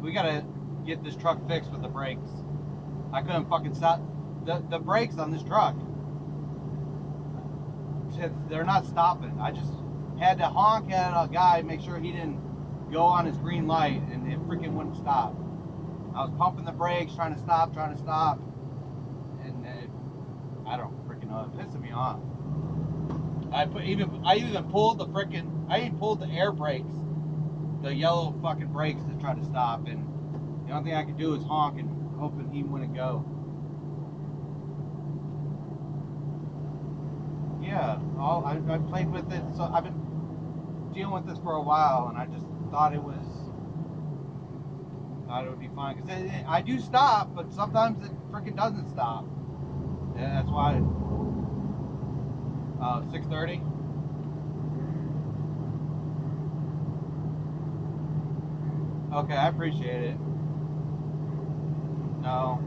We gotta get this truck fixed with the brakes. I couldn't fucking stop. The brakes on this truck, they're not stopping. I just had to honk at a guy, make sure he didn't go on his green light, and it freaking wouldn't stop. I was pumping the brakes, trying to stop, and I don't freaking know. It pissed me off. I even pulled the air brakes, the yellow fucking brakes to try to stop, and the only thing I could do is honk and hoping he wouldn't go. Yeah, I played with it, so I've been dealing with this for a while, and I just thought it would be fine, because I do stop, but sometimes it freaking doesn't stop. Yeah, that's why. 6:30. Okay, I appreciate it. No.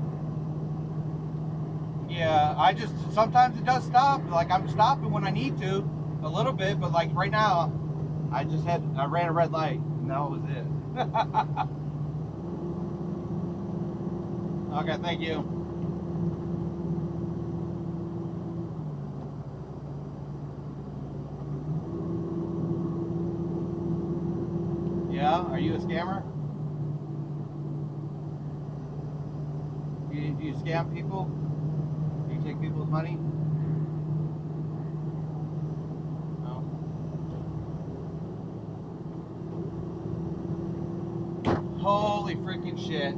Yeah, I just sometimes it does stop. Like I'm stopping when I need to, a little bit, but like right now, I ran a red light, and that was it. Okay, thank you. Yeah, are you a scammer? Do you scam people? Do you take people's money? No. Holy freaking shit.